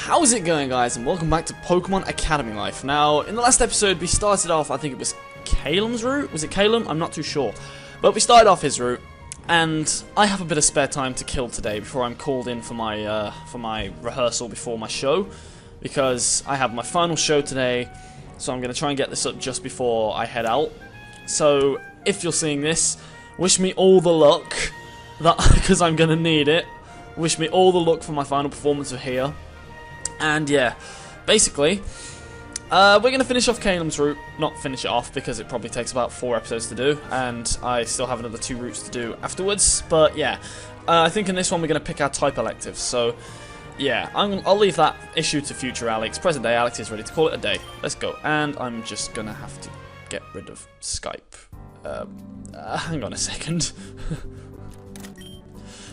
How's it going, guys, and welcome back to Pokemon Academy Life. Now, in the last episode, we started off, I think it was Calem's route? Was it Calem? I'm not too sure. But we started off his route, and I have a bit of spare time to kill today before I'm called in for my rehearsal before my show, because I have my final show today, so I'm going to try and get this up just before I head out. So, if you're seeing this, wish me all the luck, because I'm going to need it. Wish me all the luck for my final performance of here. And yeah, basically, we're going to finish off Calem's route. Not finish it off, because it probably takes about 4 episodes to do, and I still have another 2 routes to do afterwards. But yeah, I think in this one we're going to pick our type electives. So yeah, I'll leave that issue to future Alex. Present day Alex is ready to call it a day. Let's go. And I'm just going to have to get rid of Skype. Hang on a second.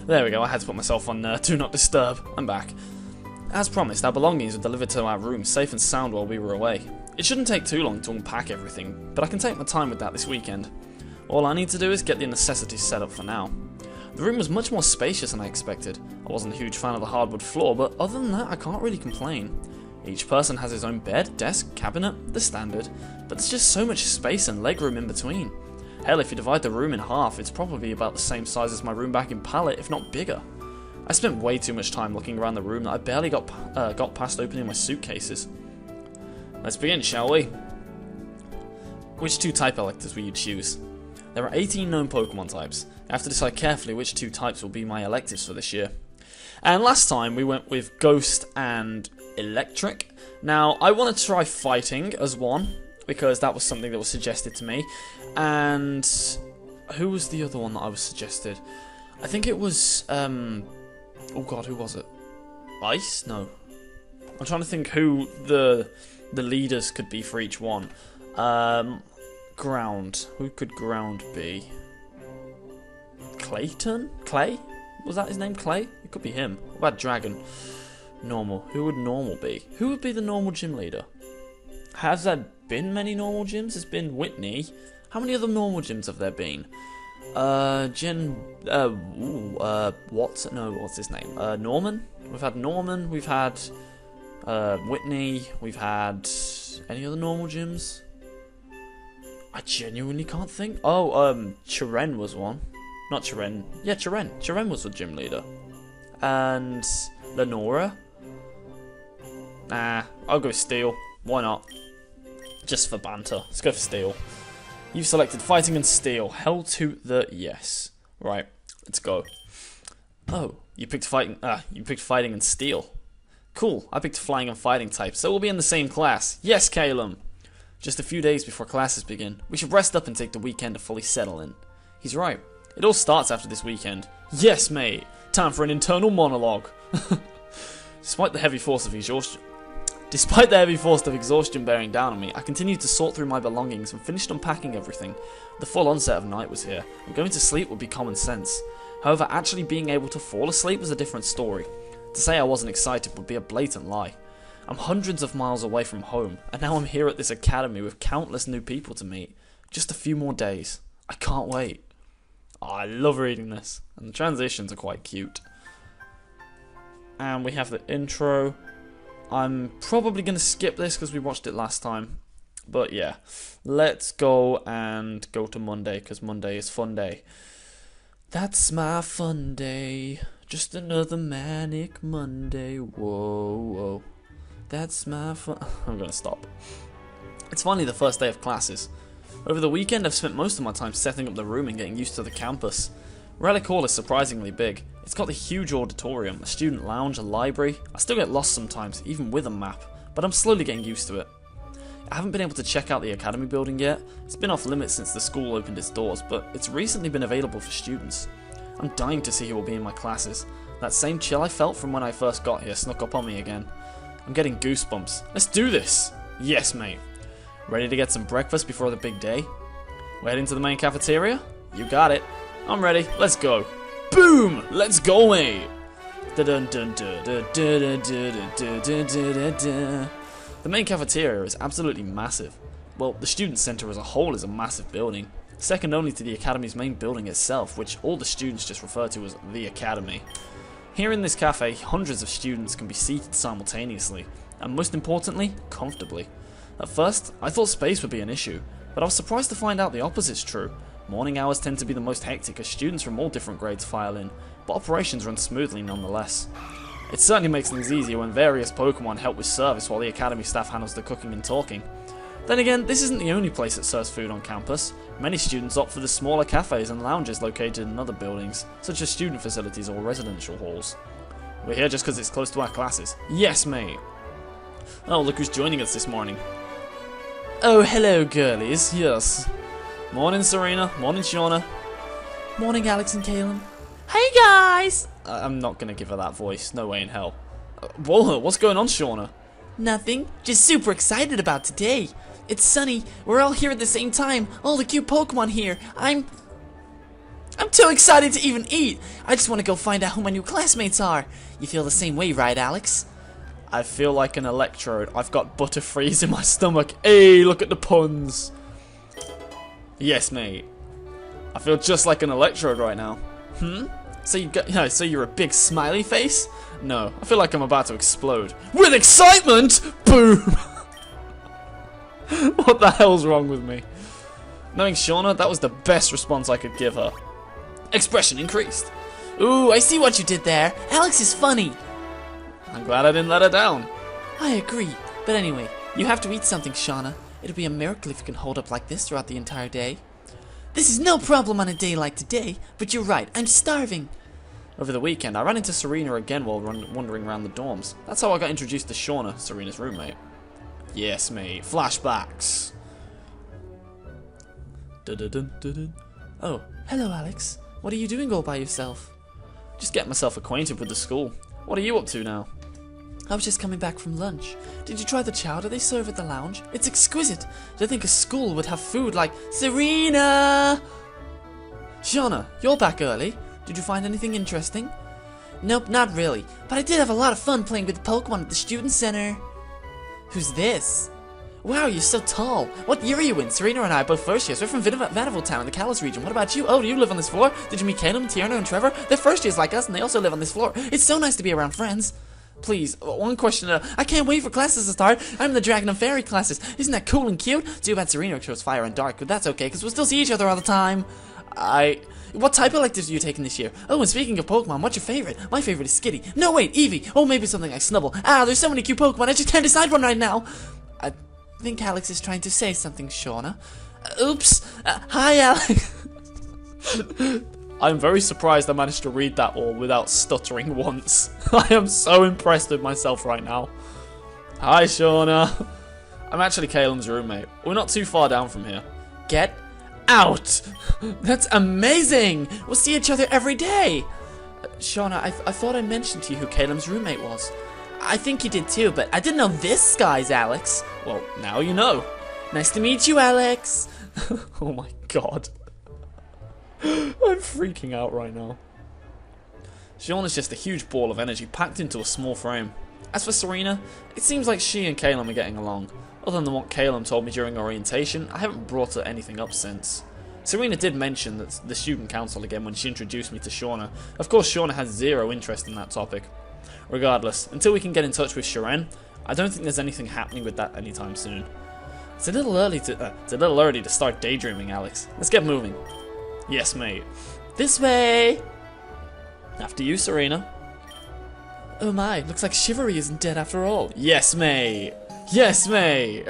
There we go, I had to put myself on Do Not Disturb. I'm back. As promised, our belongings were delivered to our room safe and sound while we were away. It shouldn't take too long to unpack everything, but I can take my time with that this weekend. All I need to do is get the necessities set up for now. The room was much more spacious than I expected. I wasn't a huge fan of the hardwood floor, but other than that, I can't really complain. Each person has his own bed, desk, cabinet, the standard, but there's just so much space and legroom in between. Hell, if you divide the room in half, it's probably about the same size as my room back in Pallet, if not bigger. I spent way too much time looking around the room that I barely got past opening my suitcases. Let's begin, shall we? Which 2 type electives will you choose? There are 18 known Pokemon types. I have to decide carefully which 2 types will be my electives for this year. And last time we went with Ghost and Electric. Now, I want to try Fighting as one, because that was something that was suggested to me. And who was the other one that I was suggested? I think it was, oh god, who was it? Ice? No. I'm trying to think who the leaders could be for each one. Ground. Who could Ground be? Clayton? Clay? Was that his name, Clay? It could be him. What about Dragon? Normal. Who would Normal be? Who would be the normal gym leader? Has there been many normal gyms? There's been Whitney. How many other normal gyms have there been? What's his name? Norman? We've had Norman, we've had, Whitney, we've had, any other normal gyms? I genuinely can't think. Oh, Chiren was one. Not Chiren. Yeah, Chiren. Chiren was the gym leader. And Lenora? Nah, I'll go with Steel. Why not? Just for banter. Let's go for Steel. You've selected Fighting and Steel. Hell to the yes. Right, let's go. Oh, you picked Fighting and Steel. Cool, I picked Flying and Fighting type, so we'll be in the same class. Yes, Calem! Just a few days before classes begin. We should rest up and take the weekend to fully settle in. He's right. It all starts after this weekend. Yes, mate! Time for an internal monologue. Despite the heavy force of exhaustion bearing down on me, I continued to sort through my belongings and finished unpacking everything. The full onset of night was here, and going to sleep would be common sense. However, actually being able to fall asleep was a different story. To say I wasn't excited would be a blatant lie. I'm hundreds of miles away from home, and now I'm here at this academy with countless new people to meet. Just a few more days. I can't wait. Oh, I love reading this, and the transitions are quite cute. And we have the intro. I'm probably going to skip this because we watched it last time. But yeah, let's go to Monday, because Monday is fun day. That's my fun day. Just another manic Monday. Whoa, whoa. That's my fun... I'm going to stop. It's finally the first day of classes. Over the weekend, I've spent most of my time setting up the room and getting used to the campus. Relic Hall is surprisingly big. It's got a huge auditorium, a student lounge, a library. I still get lost sometimes, even with a map, but I'm slowly getting used to it. I haven't been able to check out the academy building yet. It's been off limits since the school opened its doors, but it's recently been available for students. I'm dying to see who will be in my classes. That same chill I felt from when I first got here snuck up on me again. I'm getting goosebumps. Let's do this! Yes, mate. Ready to get some breakfast before the big day? We're heading to the main cafeteria? You got it. I'm ready. Let's go. Boom! Let's go, mate! The main cafeteria is absolutely massive. Well, the student center as a whole is a massive building, second only to the academy's main building itself, which all the students just refer to as the academy. Here in this cafe, hundreds of students can be seated simultaneously, and most importantly, comfortably. At first, I thought space would be an issue, but I was surprised to find out the opposite's true. Morning hours tend to be the most hectic as students from all different grades file in, but operations run smoothly nonetheless. It certainly makes things easier when various Pokemon help with service while the academy staff handles the cooking and talking. Then again, this isn't the only place that serves food on campus. Many students opt for the smaller cafes and lounges located in other buildings, such as student facilities or residential halls. We're here just because it's close to our classes. Yes, mate. Oh, look who's joining us this morning. Oh, hello, girlies. Yes. Morning, Serena. Morning, Shauna. Morning, Alex and Caleb. Hey guys! I'm not gonna give her that voice. No way in hell. Whoa, what's going on, Shauna? Nothing. Just super excited about today. It's sunny. We're all here at the same time. All the cute Pokemon here. I'm too excited to even eat. I just want to go find out who my new classmates are. You feel the same way, right, Alex? I feel like an electrode. I've got Butterfreeze in my stomach. Hey, look at the puns. Yes, mate. I feel just like an electrode right now. So you're a big smiley face? No, I feel like I'm about to explode. With excitement! Boom! What the hell's wrong with me? Knowing Shauna, that was the best response I could give her. Expression increased. Ooh, I see what you did there. Alex is funny. I'm glad I didn't let her down. I agree. But anyway, you have to eat something, Shauna. It'll be a miracle if you can hold up like this throughout the entire day. This is no problem on a day like today, but you're right, I'm starving. Over the weekend, I ran into Serena again while wandering around the dorms. That's how I got introduced to Shauna, Serena's roommate. Yes, mate. Flashbacks. Oh, hello, Alex. What are you doing all by yourself? Just getting myself acquainted with the school. What are you up to now? I was just coming back from lunch. Did you try the chowder they serve at the lounge? It's exquisite. To think a school would have food like Serena! Shauna, you're back early. Did you find anything interesting? Nope, not really. But I did have a lot of fun playing with Pokemon at the student center. Who's this? Wow, you're so tall. What year are you in? Serena and I are both first years. We're from Vanderbilt Town in the Kalos region. What about you? Oh, do you live on this floor? Did you meet Caleb, Tierno, and Trevor? They're first years like us, and they also live on this floor. It's so nice to be around friends. Please, one question. I can't wait for classes to start. I'm in the Dragon and Fairy classes. Isn't that cool and cute? Too bad Serena chose Fire and Dark, but that's okay, because we'll still see each other all the time. What type of electives are you taking this year? Oh, and speaking of Pokemon, what's your favorite? My favorite is Skitty. No, wait, Eevee. Oh, maybe something like Snubble. Ah, there's so many cute Pokemon, I just can't decide one right now. I think Alex is trying to say something, Shauna. Oops. Hi, Alex. I'm very surprised I managed to read that all without stuttering once. I am so impressed with myself right now. Hi, Shauna. I'm actually Caleb's roommate. We're not too far down from here. Get out! That's amazing! We'll see each other every day! Shauna, I thought I mentioned to you who Caleb's roommate was. I think you did too, but I didn't know this guy's Alex. Well, now you know. Nice to meet you, Alex. Oh my god. I'm freaking out right now. Shauna's just a huge ball of energy packed into a small frame. As for Serena, it seems like she and Caleb are getting along. Other than what Caleb told me during orientation, I haven't brought anything up since. Serena did mention that the student council again when she introduced me to Shauna. Of course, Shauna has zero interest in that topic. Regardless, until we can get in touch with Sharon, I don't think there's anything happening with that anytime soon. It's a little early to start daydreaming, Alex. Let's get moving. Yes, mate. This way! After you, Serena. Oh my, looks like Chivalry isn't dead after all. Yes, mate! Yes, mate!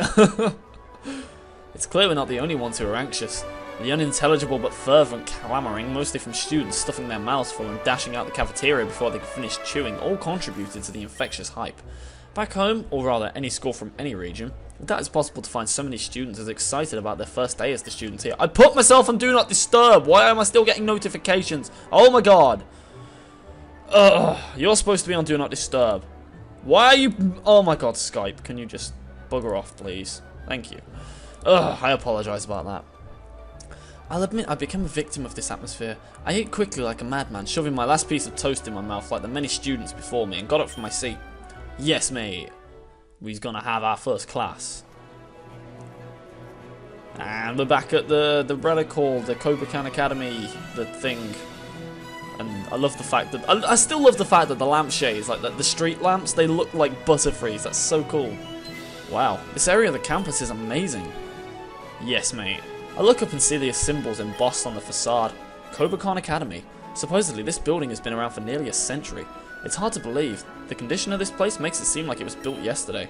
It's clear we're not the only ones who are anxious. The unintelligible but fervent clamouring, mostly from students stuffing their mouths full and dashing out the cafeteria before they could finish chewing, all contributed to the infectious hype. Back home, or rather any school from any region, I doubt it's possible to find so many students as excited about their first day as the students here. I put myself on Do Not Disturb! Why am I still getting notifications? Oh my god! Ugh, you're supposed to be on Do Not Disturb. Why are you... Oh my god, Skype, can you just bugger off, please? Thank you. Ugh, I apologise about that. I'll admit I've become a victim of this atmosphere. I ate quickly like a madman, shoving my last piece of toast in my mouth like the many students before me, and got up from my seat. Yes, mate. We's gonna have our first class. And we're back at the relic hall, the Cobra Khan Academy, the thing. And I love the fact that I still love the fact that the lampshades, like the street lamps, they look like Butterfrees. That's so cool. Wow, this area of the campus is amazing. Yes, mate. I look up and see the symbols embossed on the facade. Cobra Khan Academy. Supposedly, this building has been around for nearly a century. It's hard to believe. The condition of this place makes it seem like it was built yesterday.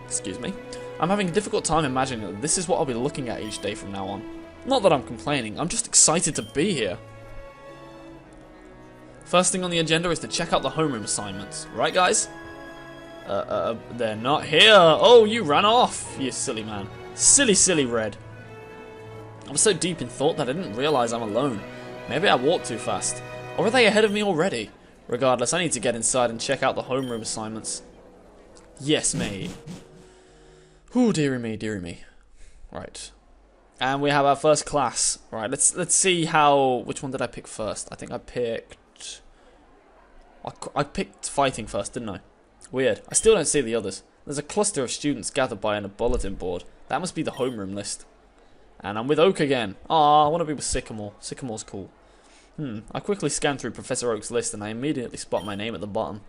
Excuse me. I'm having a difficult time imagining that this is what I'll be looking at each day from now on. Not that I'm complaining, I'm just excited to be here. First thing on the agenda is to check out the homeroom assignments. Right, guys? They're not here. Oh, you ran off, you silly man. Silly, silly Red. I was so deep in thought that I didn't realize I'm alone. Maybe I walked too fast. Or are they ahead of me already? Regardless, I need to get inside and check out the homeroom assignments. Yes, mate. Ooh, dearie me, dearie me. Right. And we have our first class. Right, let's see how... Which one did I pick first? I think I picked... I picked fighting first, didn't I? Weird. I still don't see the others. There's a cluster of students gathered by a bulletin board. That must be the homeroom list. And I'm with Oak again. Aw, I want to be with Sycamore. Sycamore's cool. I quickly scan through Professor Oak's list and I immediately spot my name at the bottom.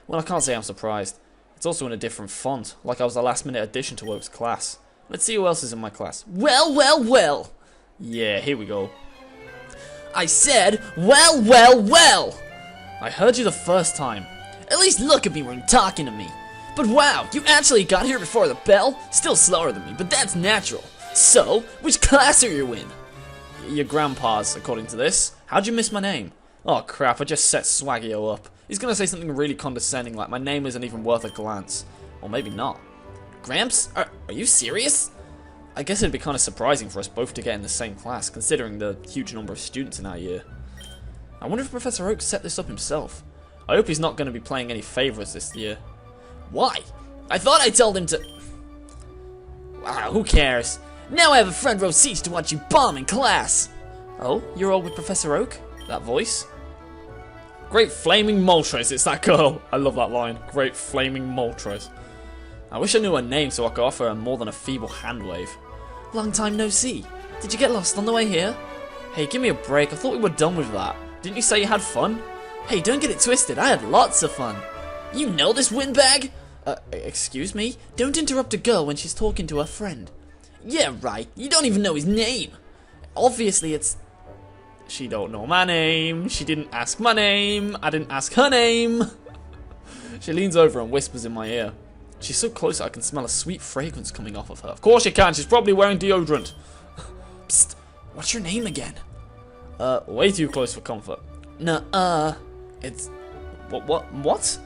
Well, I can't say I'm surprised. It's also in a different font, like I was a last-minute addition to Oak's class. Let's see who else is in my class. Well, well, well. Yeah, here we go. I said, well, well, well. I heard you the first time. At least look at me when you're talking to me. But wow, you actually got here before the bell? Still slower than me, but that's natural. So, which class are you in? Your grandpa's, according to this. How'd you miss my name? Oh crap, I just set Swaggio up. He's gonna say something really condescending like my name isn't even worth a glance. Or maybe not. Gramps, are you serious? I guess it'd be kind of surprising for us both to get in the same class, considering the huge number of students in our year. I wonder if Professor Oak set this up himself. I hope he's not going to be playing any favourites this year. Why? I thought I told him to... Wow, who cares? Now I have a front row seat to watch you bomb in class. Oh, you're all with Professor Oak? That voice? Great flaming Moltres, it's that girl. I love that line. Great flaming Moltres. I wish I knew her name so I could offer her more than a feeble hand wave. Long time no see. Did you get lost on the way here? Hey, give me a break. I thought we were done with that. Didn't you say you had fun? Hey, don't get it twisted. I had lots of fun. You know this windbag? Excuse me? Don't interrupt a girl when she's talking to her friend. Yeah, right. You don't even know his name. Obviously, it's... She don't know my name. She didn't ask my name. I didn't ask her name. She leans over and whispers in my ear. She's so close that I can smell a sweet fragrance coming off of her. Of course you can. She's probably wearing deodorant. Psst. What's your name again? Way too close for comfort. Nuh-uh. It's... What?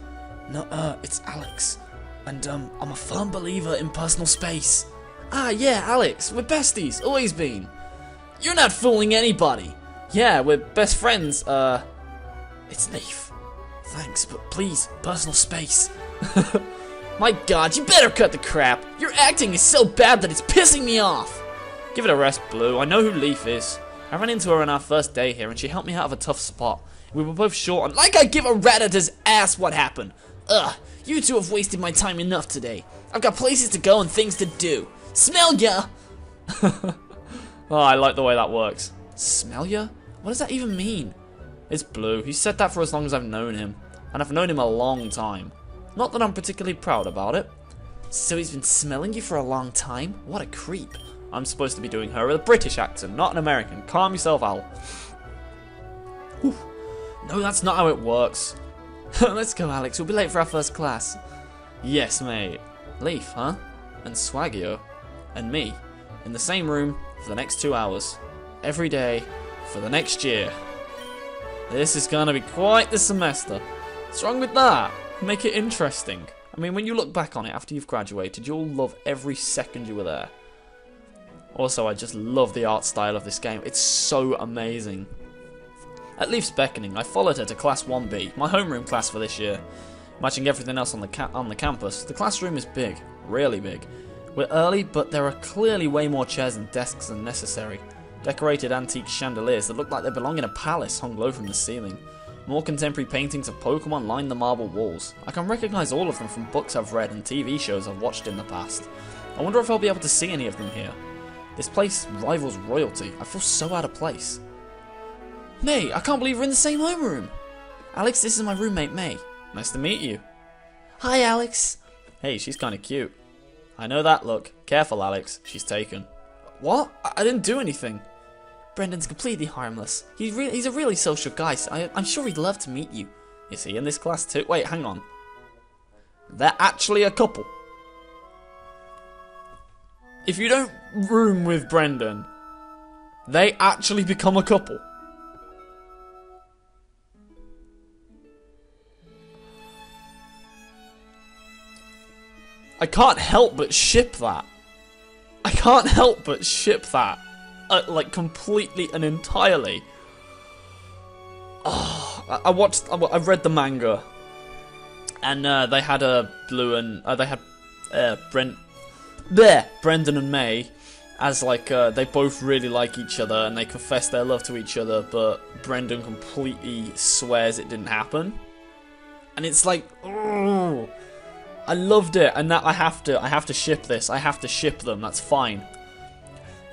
Nuh-uh. It's Alex. And, I'm a firm believer in personal space. Ah, yeah, Alex. We're besties. Always been. You're not fooling anybody. Yeah, we're best friends. It's Leaf. Thanks, but please, personal space. My god, you better cut the crap. Your acting is so bad that it's pissing me off. Give it a rest, Blue. I know who Leaf is. I ran into her on our first day here and she helped me out of a tough spot. We were both short on... Like I give a rat at his ass what happened. Ugh, you two have wasted my time enough today. I've got places to go and things to do. Smell ya! Oh, I like the way that works. Smell ya? What does that even mean? It's Blue. He's said that for as long as I've known him. And I've known him a long time. Not that I'm particularly proud about it. So he's been smelling you for a long time? What a creep. I'm supposed to be doing her with a British accent, not an American. Calm yourself, Al. Whew. No, that's not how it works. Let's go, Alex. We'll be late for our first class. Yes, mate. Leaf, huh? And Swaggio. And me. In the same room for the next 2 hours. Every day for the next year. This is gonna be quite the semester. What's wrong with that? Make it interesting. I mean, when you look back on it after you've graduated, you'll love every second you were there. Also, I just love the art style of this game. It's so amazing. At Leaf's beckoning, I followed her to Class 1B, my homeroom class for this year. Matching everything else on the campus, the classroom is big, really big. We're early, but there are clearly way more chairs and desks than necessary. Decorated antique chandeliers that look like they belong in a palace hung low from the ceiling. More contemporary paintings of Pokemon line the marble walls. I can recognise all of them from books I've read and TV shows I've watched in the past. I wonder if I'll be able to see any of them here. This place rivals royalty. I feel so out of place. May, I can't believe we're in the same homeroom. Alex, this is my roommate, May. Nice to meet you. Hi, Alex. Hey, she's kinda cute. I know that look. Careful, Alex. She's taken. What? I didn't do anything. Brendan's completely harmless. He's a really social guy, so I'm sure he'd love to meet you. Is he in this class too? Wait, hang on. They're actually a couple. If you don't room with Brendan, they actually become a couple. I can't help but ship that. I can't help but ship that. Like, completely and entirely. Oh, I read the manga. And they had a Blue and they had Brendan and May as like they both really like each other and they confess their love to each other, but Brendan completely swears it didn't happen. And it's like, oh, I loved it, and that I have to ship this. I have to ship them. That's fine.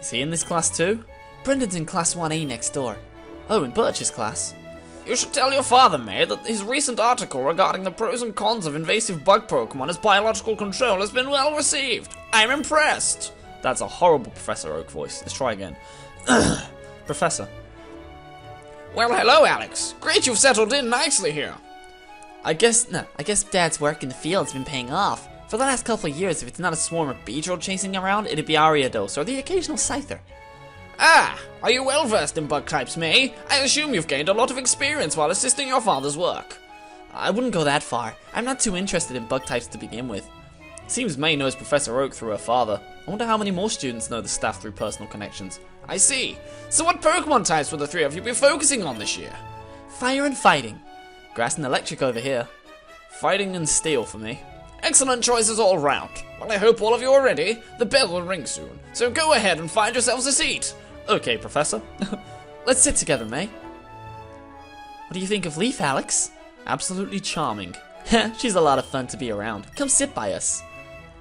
Is he in this class too? Brendan's in class 1A next door. Oh, in Birch's class. You should tell your father, May, that his recent article regarding the pros and cons of invasive bug Pokemon as biological control has been well received. I'm impressed. That's a horrible Professor Oak voice. Let's try again. Professor. Well, hello, Alex. Great you've settled in nicely here. I guess Dad's work in the field's been paying off. For the last couple of years, if it's not a swarm of Beedrill chasing around, it'd be Ariados or the occasional Scyther. Ah, are you well versed in bug types, May? I assume you've gained a lot of experience while assisting your father's work. I wouldn't go that far. I'm not too interested in bug types to begin with. Seems May knows Professor Oak through her father. I wonder how many more students know the staff through personal connections. I see. So what Pokemon types will the three of you be focusing on this year? Fire and fighting. Grass and electric over here. Fighting and steel for me. Excellent choices all round. Well, I hope all of you are ready. The bell will ring soon, so go ahead and find yourselves a seat. Okay, Professor. Let's sit together, May. What do you think of Leaf, Alex? Absolutely charming. She's a lot of fun to be around. Come sit by us.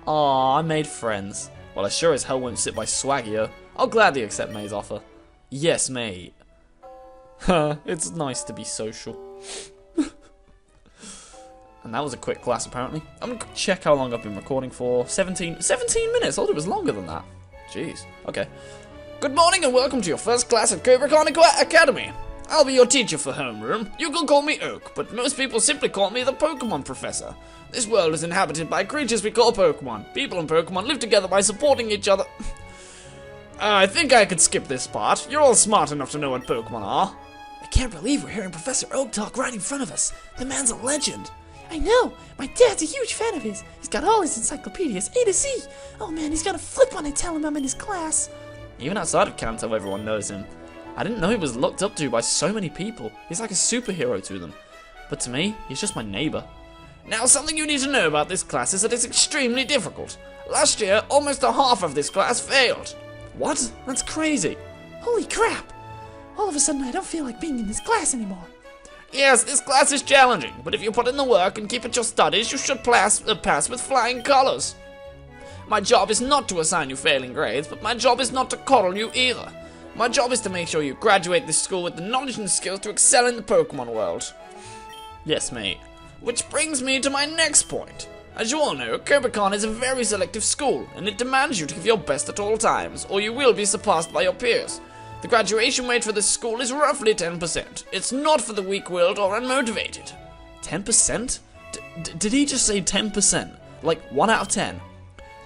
Aw, I made friends. Well, I sure as hell won't sit by Swaggier. I'll gladly accept May's offer. Yes, mate. It's nice to be social. And that was a quick class, apparently. I'm gonna check how long I've been recording for. 17 minutes. I thought it was longer than that. Jeez. Okay. Good morning and welcome to your first class at Cobra Con Academy. I'll be your teacher for Homeroom. You can call me Oak, but most people simply call me the Pokemon Professor. This world is inhabited by creatures we call Pokemon. People and Pokemon live together by supporting each other. I think I could skip this part. You're all smart enough to know what Pokemon are. I can't believe we're hearing Professor Oak talk right in front of us. The man's a legend. I know. My dad's a huge fan of his. He's got all his encyclopedias, A to Z. Oh man, he's gonna flip when I tell him I'm in his class. Even outside of Kanto, everyone knows him. I didn't know he was looked up to by so many people. He's like a superhero to them. But to me, he's just my neighbor. Now, something you need to know about this class is that it's extremely difficult. Last year, almost a half of this class failed. What? That's crazy. Holy crap! All of a sudden, I don't feel like being in this class anymore. Yes, this class is challenging, but if you put in the work and keep at your studies, you should pass with flying colors. My job is not to assign you failing grades, but my job is not to coddle you either. My job is to make sure you graduate this school with the knowledge and skills to excel in the Pokemon world. Yes, mate. Which brings me to my next point. As you all know, Cobra is a very selective school, and it demands you to give your best at all times, or you will be surpassed by your peers. The graduation rate for this school is roughly 10%. It's not for the weak-willed or unmotivated. 10%? Did he just say 10%? Like 1 out of 10?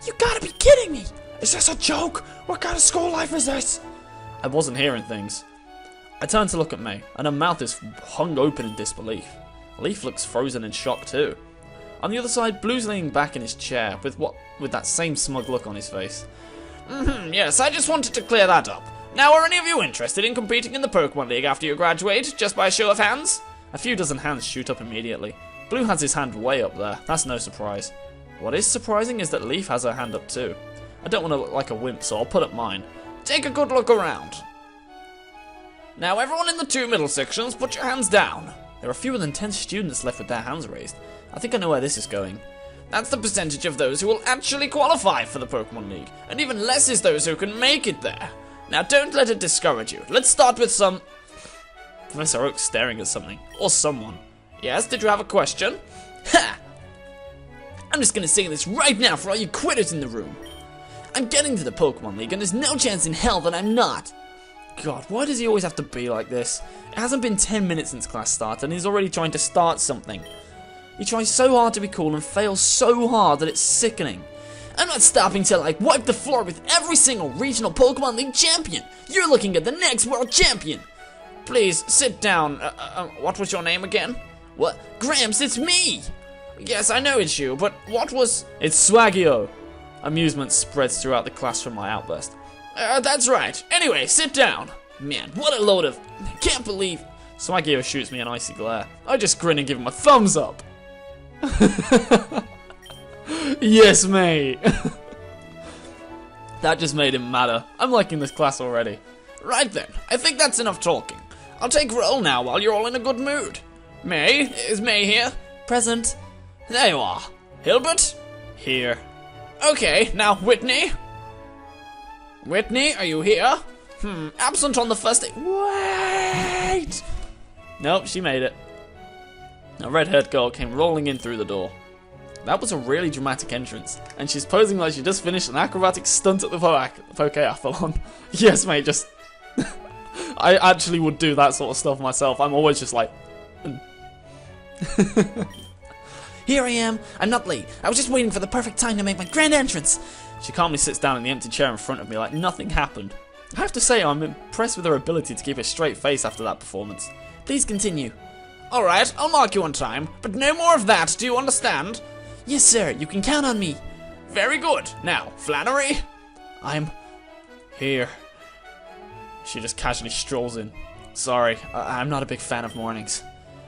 You gotta be kidding me! Is this a joke? What kind of school life is this? I wasn't hearing things. I turned to look at May, and her mouth is hung open in disbelief. Leaf looks frozen in shock too. On the other side, Blue's leaning back in his chair with that same smug look on his face. Yes, I just wanted to clear that up. Now, are any of you interested in competing in the Pokemon League after you graduate, just by show of hands? A few dozen hands shoot up immediately. Blue has his hand way up there, that's no surprise. What is surprising is that Leaf has her hand up too. I don't want to look like a wimp, so I'll put up mine. Take a good look around. Now, everyone in the two middle sections, put your hands down. There are fewer than 10 students left with their hands raised. I think I know where this is going. That's the percentage of those who will actually qualify for the Pokemon League, and even less is those who can make it there. Now, don't let it discourage you. Let's start with some Professor Oak's staring at something. Or someone. Yes, did you have a question? Ha! I'm just gonna say this right now for all you quitters in the room. I'm getting to the Pokemon League, and there's no chance in hell that I'm not. God, why does he always have to be like this? It hasn't been 10 minutes since class started, and he's already trying to start something. He tries so hard to be cool and fails so hard that it's sickening. I'm not stopping till I wipe the floor with every single regional Pokemon League champion. You're looking at the next world champion. Please, sit down. What was your name again? What? Gramps, it's me! Yes, I know it's you, but what was... It's Swaggio. Amusement spreads throughout the class from my outburst. That's right. Anyway, sit down. Man, what a load of... Can't believe... Swaggio shoots me an icy glare. I just grin and give him a thumbs up. Yes, mate. That just made him madder. I'm liking this class already. Right then, I think that's enough talking. I'll take roll now while you're all in a good mood. May? Is May here? Present. There you are. Hilbert? Here. Okay, now Whitney. Whitney, are you here? Absent on the first day. Wait! Nope, she made it. A red-haired girl came rolling in through the door. That was a really dramatic entrance, and she's posing like she just finished an acrobatic stunt at the Pokeathlon. Yes, mate, just... I actually would do that sort of stuff myself. I'm always just like... Here I am. I'm not late. I was just waiting for the perfect time to make my grand entrance. She calmly sits down in the empty chair in front of me like nothing happened. I have to say, I'm impressed with her ability to keep a straight face after that performance. Please continue. Alright, I'll mark you on time, but no more of that, do you understand? Yes, sir, you can count on me. Very good. Now, Flannery? I'm... here. She just casually strolls in. Sorry, I'm not a big fan of mornings.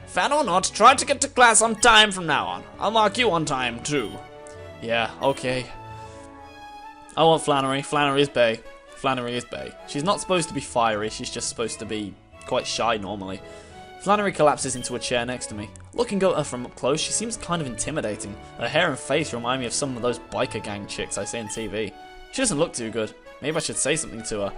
Fan or not, try to get to class on time from now on. I'll mark you on time, too. Yeah, okay. I want Flannery. Flannery is bae. Flannery is bae. She's not supposed to be fiery, she's just supposed to be quite shy normally. Flannery collapses into a chair next to me. Looking at her from up close, she seems kind of intimidating. Her hair and face remind me of some of those biker gang chicks I see on TV. She doesn't look too good. Maybe I should say something to her.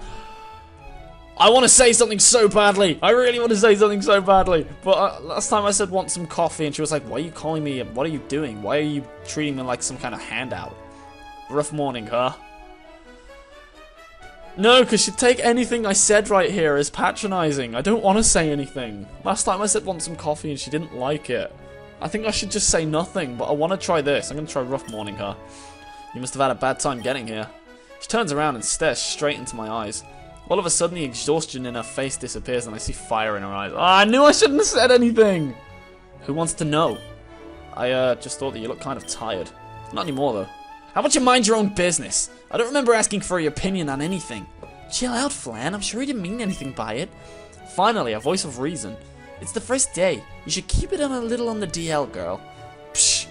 I want to say something so badly! I really want to say something so badly! But last time I said want some coffee and she was like, why are you calling me? What are you doing? Why are you treating me like some kind of handout? Rough morning, huh? No, because she'd take anything I said right here as patronizing. I don't want to say anything. Last time I said want some coffee and she didn't like it. I think I should just say nothing, but I want to try this. I'm going to try rough morning her. You must have had a bad time getting here. She turns around and stares straight into my eyes. All of a sudden, the exhaustion in her face disappears and I see fire in her eyes. Oh, I knew I shouldn't have said anything! Who wants to know? I just thought that you look kind of tired. Not anymore, though. How about you mind your own business? I don't remember asking for your opinion on anything. Chill out, Flan. I'm sure he didn't mean anything by it. Finally, a voice of reason. It's the first day. You should keep it a little on the DL, girl. Psh!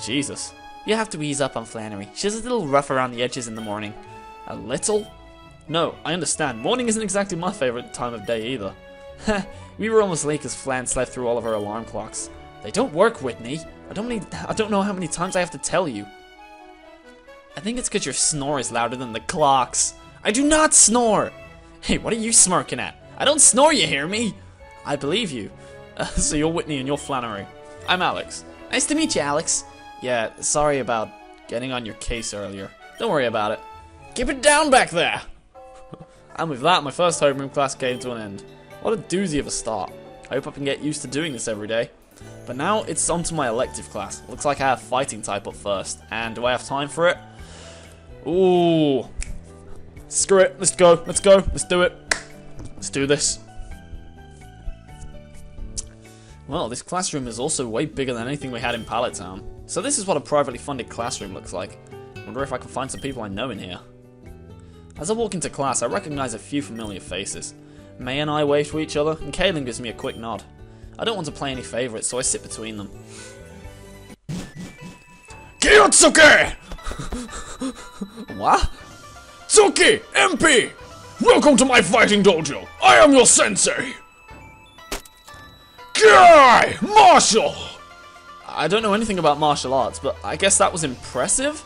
Jesus. You have to ease up on Flannery. She's a little rough around the edges in the morning. A little? No, I understand. Morning isn't exactly my favourite time of day either. Heh, we were almost late because Flan slept through all of her alarm clocks. They don't work, Whitney. I don't know how many times I have to tell you. I think it's because your snore is louder than the clocks. I do not snore! Hey, what are you smirking at? I don't snore, you hear me? I believe you. So you're Whitney and you're Flannery. I'm Alex. Nice to meet you, Alex. Yeah, sorry about getting on your case earlier. Don't worry about it. Keep it down back there! And with that, my first homeroom class came to an end. What a doozy of a start. I hope I can get used to doing this every day. But now it's on to my elective class. Looks like I have fighting type up first. And do I have time for it? Ooh. Screw it. Let's go. Let's go. Let's do it. Let's do this. Well, this classroom is also way bigger than anything we had in Pallet Town. So this is what a privately funded classroom looks like. Wonder if I can find some people I know in here. As I walk into class, I recognize a few familiar faces. May and I wave to each other, and Kaylin gives me a quick nod. I don't want to play any favourites, so I sit between them. Kiyotsuke! What? Tsuki! MP! Welcome to my fighting dojo! I am your sensei! Guy! Martial! I don't know anything about martial arts, but I guess that was impressive?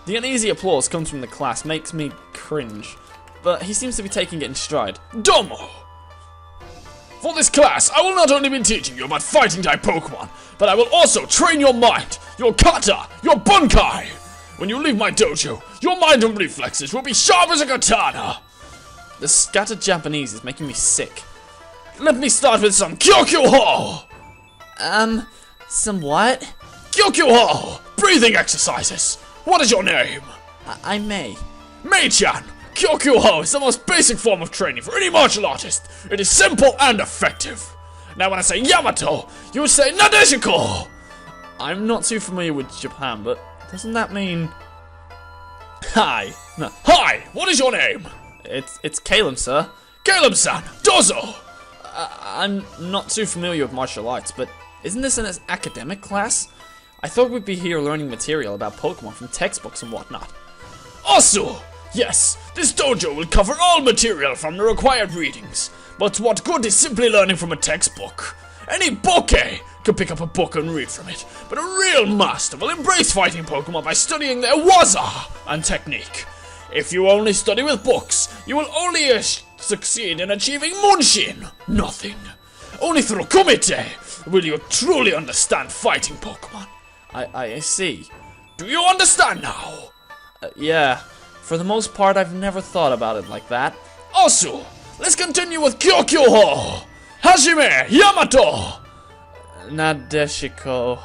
The uneasy applause comes from the class, makes me cringe. But he seems to be taking it in stride. Domo! For this class, I will not only be teaching you about fighting-type Pokemon, but I will also train your mind, your kata, your bunkai! When you leave my dojo, your mind and reflexes will be sharp as a katana! The scattered Japanese is making me sick. Let me start with some Kyokyo-ho! Some what? Kyokyo-ho! Breathing exercises! What is your name? I'm May. Mei-chan! Kyokyo-ho is the most basic form of training for any martial artist. It is simple and effective. Now when I say Yamato, you say Nadeshiko! I'm not too familiar with Japan, but doesn't that mean... Hi! Hi! What is your name? It's Caleb, sir. Caleb-san! Dozo! I'm not too familiar with martial arts, but isn't this an academic class? I thought we'd be here learning material about Pokemon from textbooks and whatnot. Also, yes, this dojo will cover all material from the required readings. But what good is simply learning from a textbook? Any boke could pick up a book and read from it, but a real master will embrace fighting Pokemon by studying their waza and technique. If you only study with books, you will only succeed in achieving Munshin, nothing. Only through Kumite will you truly understand fighting Pokemon. I see. Do you understand now? Yeah, for the most part I've never thought about it like that. Also, let's continue with Kyokyo-ho! Hajime Yamato! Nadeshiko.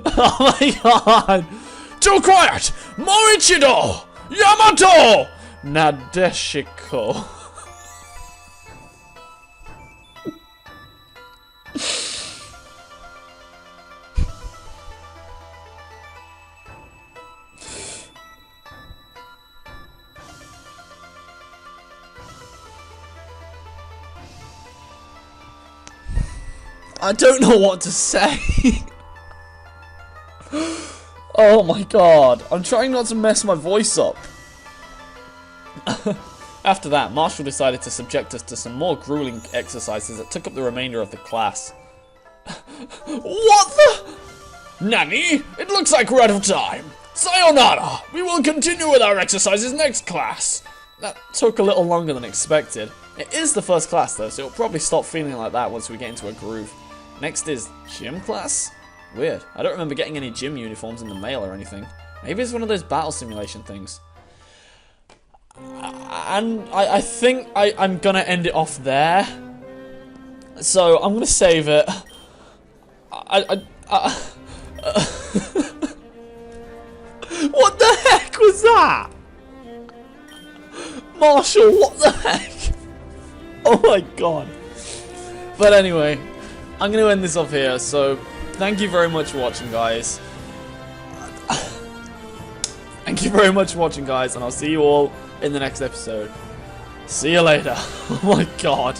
Oh my god! Too quiet! Morichido! Yamato! Nadeshiko. I don't know what to say. Oh my god, I'm trying not to mess my voice up. After that, Marshall decided to subject us to some more grueling exercises that took up the remainder of the class. What the? Nani? It looks like we're out of time. Sayonara! We will continue with our exercises next class. That took a little longer than expected. It is the first class though, so it'll probably stop feeling like that once we get into a groove. Next is gym class? Weird. I don't remember getting any gym uniforms in the mail or anything. Maybe it's one of those battle simulation things. And I think I'm gonna end it off there. So I'm gonna save it. What the heck was that? Marshall, what the heck? Oh my god. But anyway, I'm going to end this off here, so thank you very much for watching, guys. Thank you very much for watching, guys, and I'll see you all in the next episode. See you later. Oh my god.